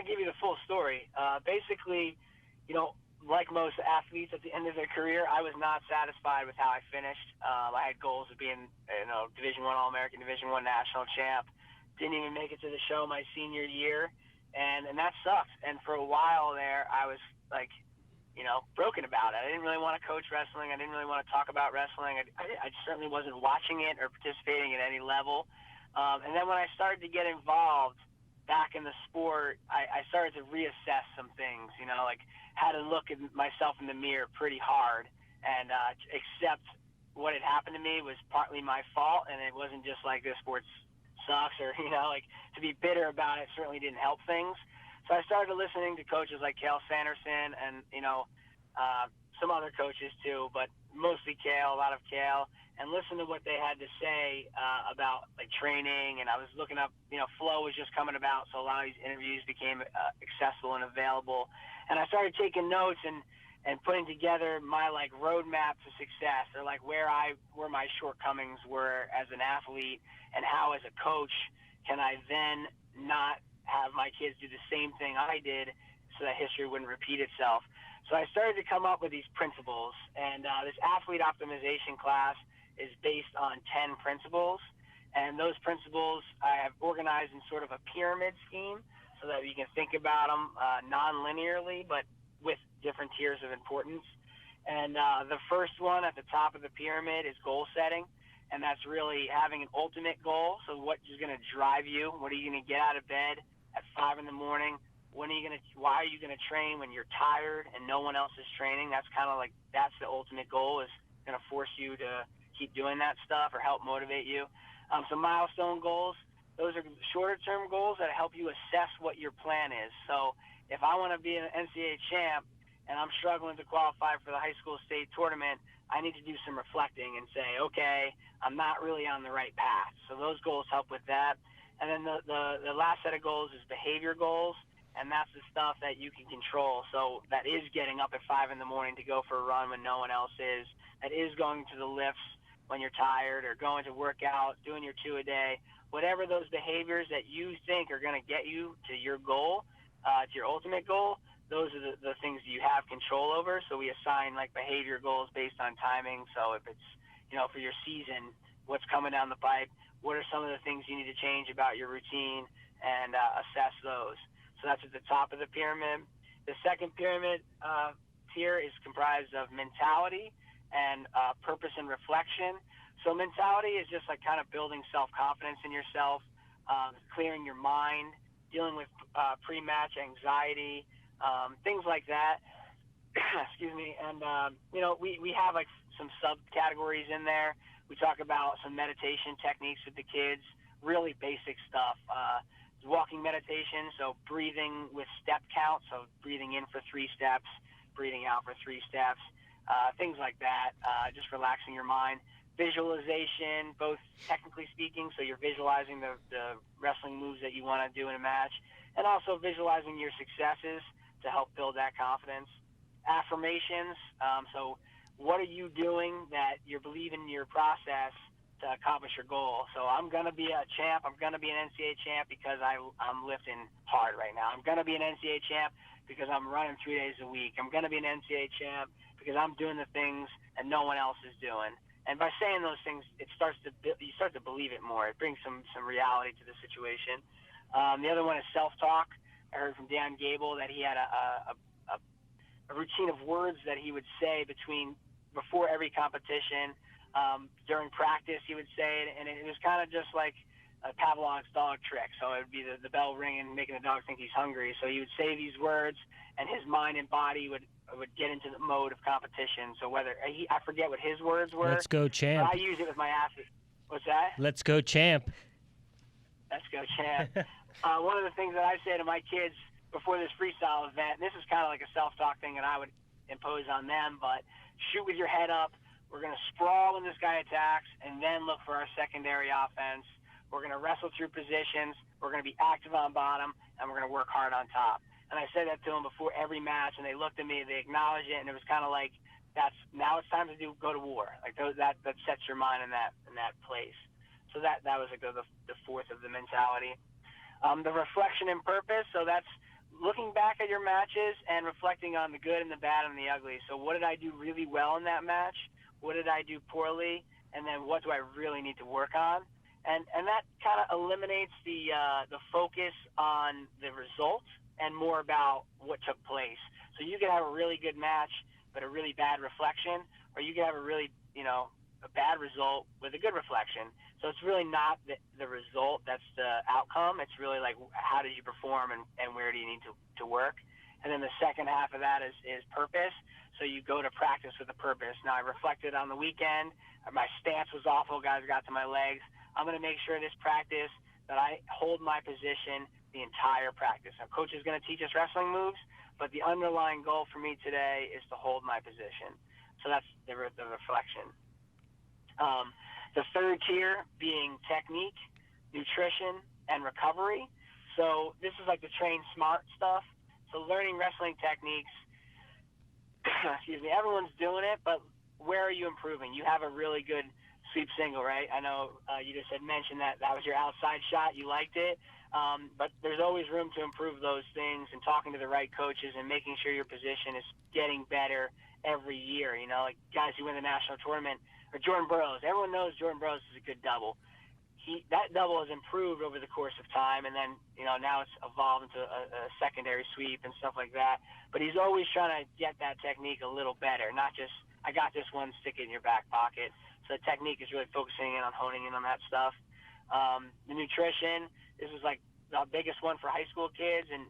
to give you the full story. Basically, like most athletes at the end of their career, I was not satisfied with how I finished. I had goals of being, Division I All-American, Division I national champ. Didn't even make it to the show my senior year, and that sucked. And for a while there, I was like, broken about it. I didn't really want to coach wrestling. I didn't really want to talk about wrestling. I certainly wasn't watching it or participating at any level. And then when I started to get involved back in the sport, I started to reassess some things, like had to look at myself in the mirror pretty hard and accept what had happened to me was partly my fault, and it wasn't just like this sport sucks or, to be bitter about it certainly didn't help things. So I started listening to coaches like Cale Sanderson and, some other coaches too, but mostly Cale, a lot of Cale, and listen to what they had to say about like training. And I was looking up, flow was just coming about, so a lot of these interviews became accessible and available. And I started taking notes and putting together my like roadmap to success, or like where my shortcomings were as an athlete, and how as a coach can I then not have my kids do the same thing I did so that history wouldn't repeat itself. So I started to come up with these principles, and this athlete optimization class is based on 10 principles, and those principles I have organized in sort of a pyramid scheme so that you can think about them non-linearly but with different tiers of importance. And the first one at the top of the pyramid is goal setting, and that's really having an ultimate goal. So what is going to drive you? What are you going to get out of bed at 5 in the morning? Why are you going to train when you're tired and no one else is training? That's kind of like, that's the ultimate goal, is going to force you to keep doing that stuff or help motivate you. So milestone goals, those are shorter term goals that help you assess what your plan is. So if I want to be an NCAA champ and I'm struggling to qualify for the high school state tournament, I need to do some reflecting and say, okay, I'm not really on the right path. So those goals help with that. And then the last set of goals is behavior goals. And that's the stuff that you can control. So that is getting up at 5 in the morning to go for a run when no one else is. That is going to the lifts when you're tired, or going to work out, doing your 2 a day. Whatever those behaviors that you think are going to get you to your goal, to your ultimate goal, those are the things that you have control over. So we assign like behavior goals based on timing. So if it's, for your season, what's coming down the pipe, what are some of the things you need to change about your routine, and assess those. So that's at the top of the pyramid. The second pyramid tier is comprised of mentality and purpose and reflection. So mentality is just like kind of building self-confidence in yourself, clearing your mind, dealing with pre-match anxiety, things like that. Excuse me. And, we have like some subcategories in there. We talk about some meditation techniques with the kids, really basic stuff. Walking meditation, so breathing with step count, so breathing in for 3 steps, breathing out for 3 steps, things like that, just relaxing your mind. Visualization, both technically speaking, so you're visualizing the wrestling moves that you want to do in a match, and also visualizing your successes to help build that confidence. Affirmations, so what are you doing that you're believing in your process to accomplish your goal? So I'm going to be a champ. I'm going to be an NCAA champ because I'm lifting hard right now. I'm going to be an NCAA champ because I'm running 3 days a week. I'm going to be an NCAA champ because I'm doing the things that no one else is doing. And by saying those things, you start to believe it more. It brings some reality to the situation. The other one is self-talk. I heard from Dan Gable that he had a routine of words that he would say before every competition. During practice, he would say it, and it was kind of just like a Pavlov's dog trick. So it would be the bell ringing, making the dog think he's hungry. So he would say these words, and his mind and body would get into the mode of competition. So I forget what his words were. Let's go, champ. But I use it with my athletes. What's that? Let's go, champ. Let's go, champ. One of the things that I say to my kids before this freestyle event, and this is kind of like a self-talk thing that I would impose on them, but shoot with your head up. We're going to sprawl when this guy attacks and then look for our secondary offense. We're going to wrestle through positions. We're going to be active on bottom, and we're going to work hard on top. And I said that to them before every match, and they looked at me, they acknowledged it, and it was kind of like, now it's time to go to war. Like that sets your mind in that place. So that was like the fourth of the mentality. The reflection and purpose, so that's looking back at your matches and reflecting on the good and the bad and the ugly. So what did I do really well in that match? What did I do poorly? And then what do I really need to work on? And that kind of eliminates the focus on the result and more about what took place. So you could have a really good match but a really bad reflection, or you could have a really, a bad result with a good reflection. So it's really not the result that's the outcome. It's really like how did you perform and where do you need to work. And then the second half of that is purpose. So you go to practice with a purpose. Now, I reflected on the weekend. My stance was awful. Guys got to my legs. I'm going to make sure this practice that I hold my position the entire practice. Now, coach is going to teach us wrestling moves, but the underlying goal for me today is to hold my position. So that's the reflection. The third tier being technique, nutrition, and recovery. So this is like the train smart stuff. So learning wrestling techniques, excuse me, everyone's doing it, but where are you improving? You have a really good sweep single, right? I know you just had mentioned that was your outside shot. You liked it. But there's always room to improve those things, and talking to the right coaches and making sure your position is getting better every year. Like guys who win the national tournament, or Jordan Burroughs. Everyone knows Jordan Burroughs is a good double. That double has improved over the course of time, and then now it's evolved into a secondary sweep and stuff like that. But he's always trying to get that technique a little better, not just I got this one, stick it in your back pocket. So the technique is really focusing in on honing in on that stuff. The nutrition, this is like the biggest one for high school kids, and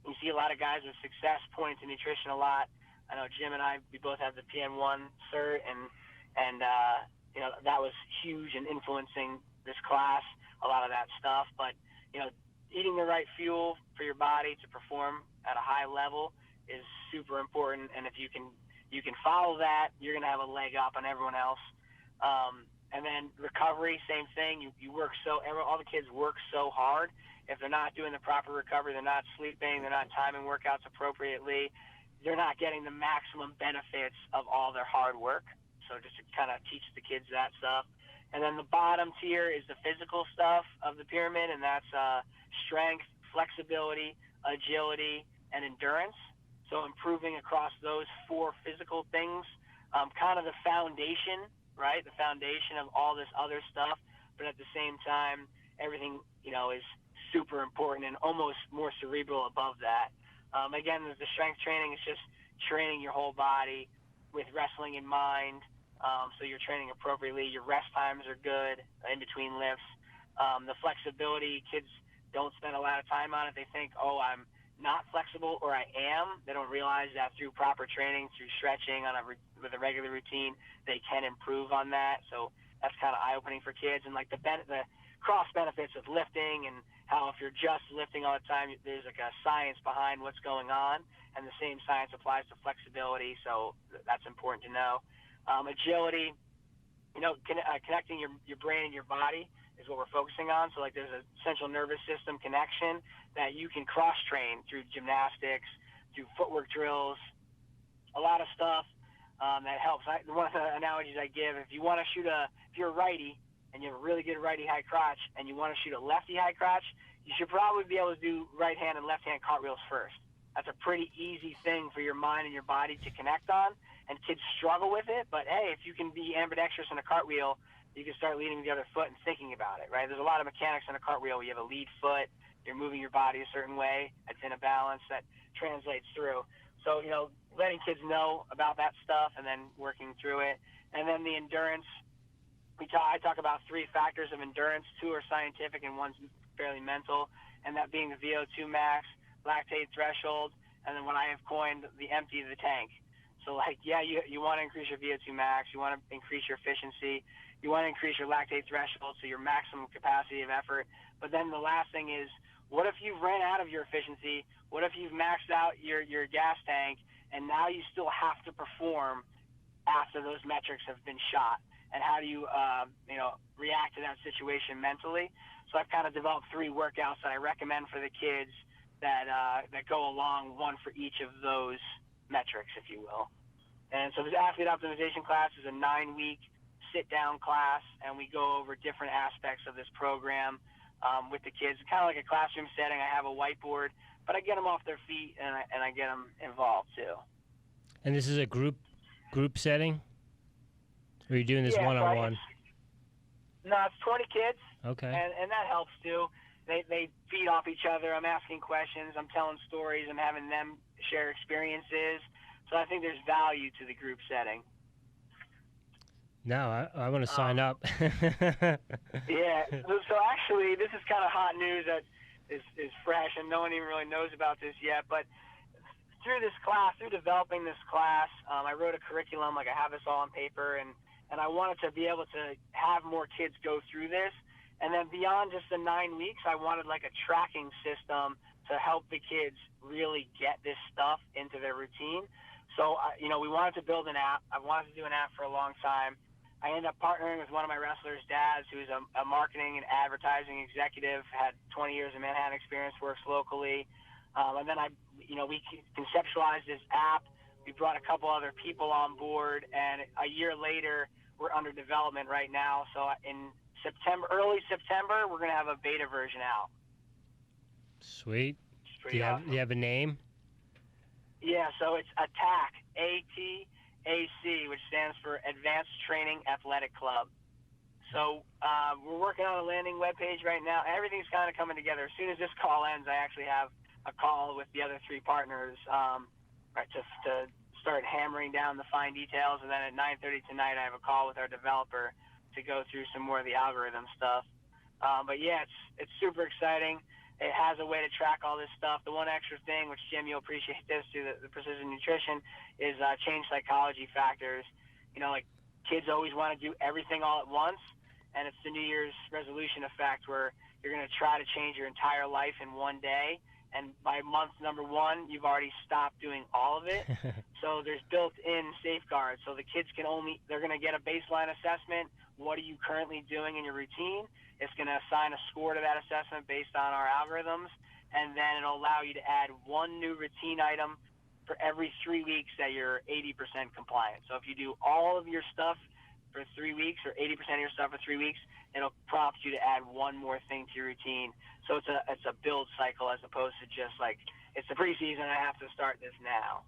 you see a lot of guys with success pointing to nutrition a lot. I know Jim and I, we both have the PN1 cert, and that was huge in influencing this class, a lot of that stuff. But eating the right fuel for your body to perform at a high level is super important, and if you can follow that, you're going to have a leg up on everyone else. And then recovery, same thing. You work all the kids work so hard. If they're not doing the proper recovery, they're not sleeping, they're not timing workouts appropriately, they're not getting the maximum benefits of all their hard work. So just to kind of teach the kids that stuff. And then the bottom tier is the physical stuff of the pyramid, and that's strength, flexibility, agility, and endurance. So improving across those four physical things, kind of the foundation, right? The foundation of all this other stuff, but at the same time, everything, is super important and almost more cerebral above that. Again, the strength training is just training your whole body with wrestling in mind. So you're training appropriately. Your rest times are good in between lifts. The flexibility, kids don't spend a lot of time on it. They think, I'm not flexible, or I am. They don't realize that through proper training, through stretching with a regular routine, they can improve on that. So that's kind of eye-opening for kids. And like the cross benefits of lifting, and how if you're just lifting all the time, there's like a science behind what's going on, and the same science applies to flexibility. So that's important to know. Agility, connecting your brain and your body is what we're focusing on. So like there's a central nervous system connection that you can cross-train through gymnastics, through footwork drills, a lot of stuff that helps. One of the analogies I give, if you're a righty and you have a really good righty high crotch and you want to shoot a lefty high crotch, you should probably be able to do right hand and left hand cartwheels first. That's a pretty easy thing for your mind and your body to connect on, and kids struggle with it. But hey, if you can be ambidextrous in a cartwheel, you can start leading the other foot and thinking about it, right? There's a lot of mechanics in a cartwheel where you have a lead foot, you're moving your body a certain way, it's in a balance that translates through. So, letting kids know about that stuff and then working through it. And then the endurance, I talk about 3 factors of endurance. 2 are scientific and 1's fairly mental, and that being the VO2 max, lactate threshold, and then what I have coined the empty the tank. So you want to increase your VO2 max, you want to increase your efficiency, you want to increase your lactate threshold, so your maximum capacity of effort. But then the last thing is, what if you've ran out of your efficiency? What if you've maxed out your gas tank, and now you still have to perform after those metrics have been shot? And how do you, react to that situation mentally? So I've kind of developed 3 workouts that I recommend for the kids that go along, one for each of those metrics, if you will. And so this athlete optimization class is a 9-week sit-down class, and we go over different aspects of this program with the kids. Kind of like a classroom setting. I have a whiteboard but I get them off their feet and I get them involved too. And this is a group setting? Or are you doing this Yeah, one-on-one? No, it's 20 kids. Okay. And that helps too. They feed off each other. I'm asking questions. I'm telling stories. I'm having them share experiences. So I think there's value to the group setting. No, I want to sign up. Yeah. So actually, this is kind of hot news that is fresh, and no one even really knows about this yet. But through this class, through developing this class, I wrote a curriculum. Like I have this all on paper, and I wanted to be able to have more kids go through this. And then beyond just the 9 weeks, I wanted like a tracking system to help the kids really get this stuff into their routine. So, we wanted to build an app. I wanted to do an app for a long time. I ended up partnering with one of my wrestlers' dads, who's a marketing and advertising executive, had 20 years of Manhattan experience, works locally. And then we conceptualized this app. We brought a couple other people on board, and a year later, we're under development right now. So in early September, we're going to have a beta version out. Sweet. Do you have a name? Yeah, so it's ATTAC, ATAC, which stands for Advanced Training Athletic Club. So we're working on a landing webpage right now. Everything's kind of coming together. As soon as this call ends, I actually have a call with the other 3 partners to start hammering down the fine details. And then at 9:30 tonight, I have a call with our developer to go through some more of the algorithm stuff. But yeah, it's super exciting. It has a way to track all this stuff. The one extra thing, which Jim, you'll appreciate this too, the precision nutrition, is change psychology factors. Like kids always want to do everything all at once, and it's the New Year's resolution effect where you're going to try to change your entire life in one day, and by month number 1, you've already stopped doing all of it. So there's built-in safeguards. So the kids they're going to get a baseline assessment. What are you currently doing in your routine? It's going to assign a score to that assessment based on our algorithms, and then it'll allow you to add one new routine item for every 3 weeks that you're 80% compliant. So if you do all of your stuff for 3 weeks or 80% of your stuff for 3 weeks, it'll prompt you to add one more thing to your routine. So it's a build cycle as opposed to just like, it's the preseason, I have to start this now.